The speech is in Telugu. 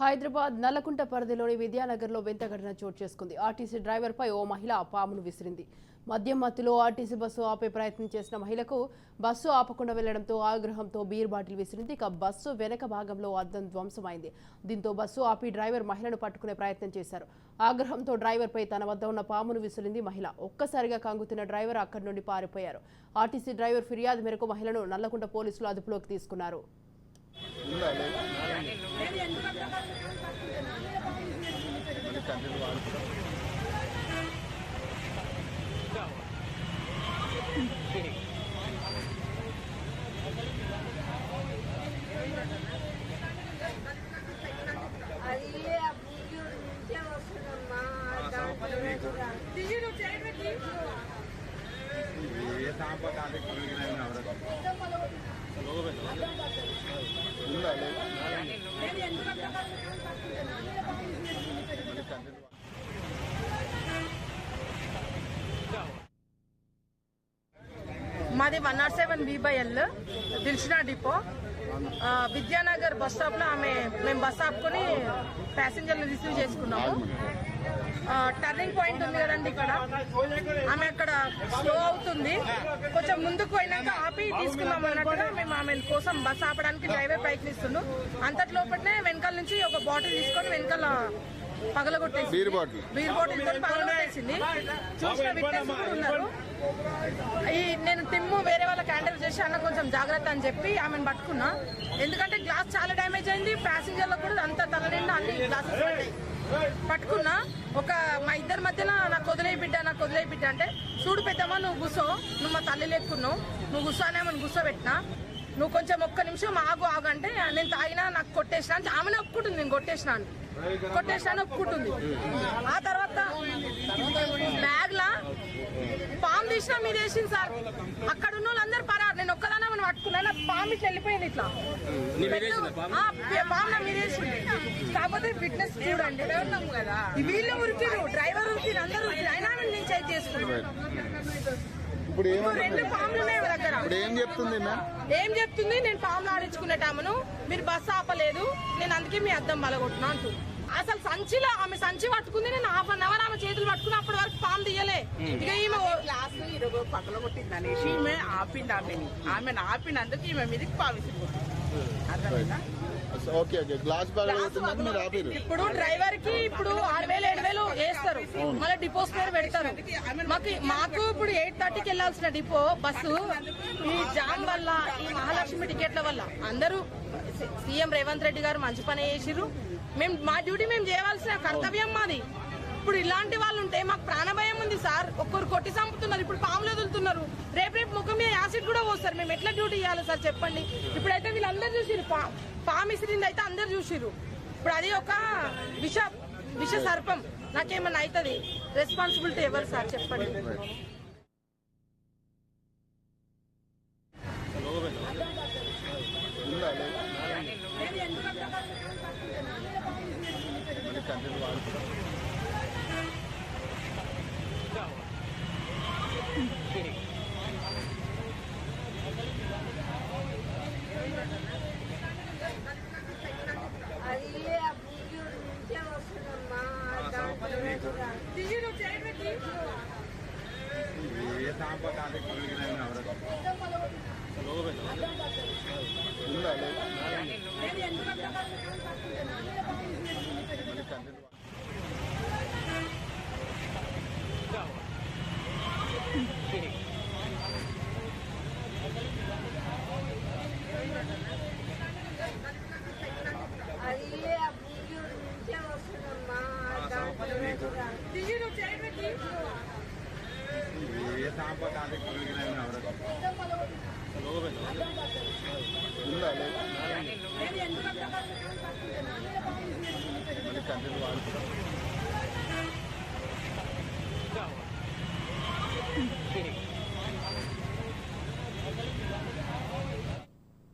హైదరాబాద్ నల్లకుంట పరిధిలోని విద్యానగర్లో వింత ఘటన చోటు చేసుకుంది. ఆర్టీసీ డ్రైవర్పై ఓ మహిళ పామును విసిరింది. మద్యం మత్తులో ఆర్టీసీ బస్సు ఆపే ప్రయత్నం చేసిన మహిళకు బస్సు ఆపకుండా వెళ్లడంతో ఆగ్రహంతో బీర్ బాటిల్ విసిరింది. ఇక బస్సు వెనక భాగంలో అద్దం ధ్వంసమైంది. దీంతో బస్సు ఆపి డ్రైవర్ మహిళను పట్టుకునే ప్రయత్నం చేశారు. ఆగ్రహంతో డ్రైవర్పై తన వద్ద ఉన్న పామును విసిరింది మహిళ. ఒక్కసారిగా కంగుతున్న డ్రైవర్ అక్కడి నుండి పారిపోయారు. ఆర్టీసీ డ్రైవర్ ఫిర్యాదు మేరకు మహిళను నల్లకుంట పోలీసులు అదుపులోకి తీసుకున్నారు. మాది 107 B/L దిల్షునా డిపో. విద్యానగర్ బస్ స్టాప్ లో మేము బస్ ఆపుకొని ప్యాసింజర్లు రిసీవ్ చేసుకున్నాము. టర్నింగ్ పాయింట్ ఉంది కదండి, ఇక్కడ ఆమె అక్కడ స్లో అవుతుంది. కొంచెం ముందుకు పోయినాక ఆపి తీసుకున్నాం అన్నట్టుగా మేము ఆమె కోసం బస్ ఆపడానికి డ్రైవర్ ప్రయత్నిస్తున్నాం. అంతట్లోపటినే వెనకాల నుంచి ఒక బాటిల్ తీసుకొని వెనకాల పగలగొట్టేసి బీర్ బాటిల్ తో పగలగొట్టేసింది. చూసిన విట్నెస్ కూడా ఉన్నారు. నేను టిమ్ము వేరే వాళ్ళకి హ్యాండిల్ చేసి అన్న కొంచెం జాగ్రత్త అని చెప్పి ఆమెను పట్టుకున్నా. ఎందుకంటే గ్లాస్ చాలా డ్యామేజ్ అయింది. ప్యాసింజర్లకు కూడా అంత తల నిండా అన్ని గ్లాసెస్ పట్టుకున్నా. మా ఇద్దరి మధ్యన నాకు వదిలేయి బిడ్డ అంటే, చూడు పెద్దమ్మా నువ్వు గుసో, నువ్వు మా తల్లి లేకున్నావు, నువ్వు గుస్సానేమని గుస్సోబెట్టినా, నువ్వు కొంచెం ఒక్క నిమిషం ఆగు అంటే నేను తాగినా నాకు కొట్టేసినా అంటే ఆమెనే ఒప్పుకుంటుంది. నేను కొట్టేసినా ఒప్పుకుంటుంది. ఆ తర్వాత బ్యాగ్ లా పాము తీసినా మీరు వేసింది సార్. అక్కడ ఉన్న వాళ్ళందరూ పరారు. నేను ఒక్కదానా మనం పట్టుకున్నా. పాము ఇట్లా వెళ్ళిపోయింది. ఇట్లా పాము నా మీరు వేసింది. కాకపోతే ఫిట్నెస్ చూడండి. వీళ్ళు ఉరికిరు, డ్రైవర్ ఉరికిరు, అందరూ ఉరికిరు. అయినా నేను చెక్ చేసుకున్నాను. రెండు పాములు ఉన్నాయి దగ్గర. ఏం చెప్తుంది? నేను పాములు ఆడించుకునేటామను, మీరు బస్సు ఆపలేదు, నేను అందుకే మీ అద్దం బలగొట్టినా అంటూ. అసలు సంచిలో ఆమె సంచి పట్టుకుంది. నేను ½ ఆమె చేతులు పట్టుకుని అప్పటి వరకు పాము తీయలే. ఇక ఈమె గ్లాస్ పక్కన కొట్టింది అనేసి ఈమె ఆపింది. ఆమెను ఆపినందుకు ఈమె మీదకి పావిసిపోతుంది. ఇప్పుడు డ్రైవర్ కి ఇప్పుడు 6,000 7,000 వేస్తారు. మళ్ళీ డిపోస్ పేరు పెడతారు. మాకు ఇప్పుడు 8:30కి వెళ్లాల్సిన డిపో బస్సు ఈ జామ్ వల్ల, ఈ మహాలక్ష్మి టికెట్ల వల్ల అందరూ సీఎం రేవంత్ రెడ్డి గారు మంచి పని చేసిర్రు. మా డ్యూటీ మేము చేయవలసిన కర్తవ్యం మాది. ఇప్పుడు ఇలాంటి వాళ్ళు ఉంటే మాకు ప్రాణభయం ఉంది సార్. ఒక్కరు కొట్టి చంపుతున్నారు, ఇప్పుడు పాములు వదులుతున్నారు. రేపు ముఖం మీద యాసిడ్ కూడా పోస్తారు. మేము ఎట్లా డ్యూటీ చేయాలి సార్ చెప్పండి. ఇప్పుడైతే వీళ్ళందరూ చూసిరు, పాము ఇసిరింది అయితే అందరు చూసిరు. ఇప్పుడు అది ఒక విష సర్పం. నాకేమన్నా అవుతుంది, రెస్పాన్సిబిలిటీ ఎవరు సార్ చెప్పండి. ఉండాలి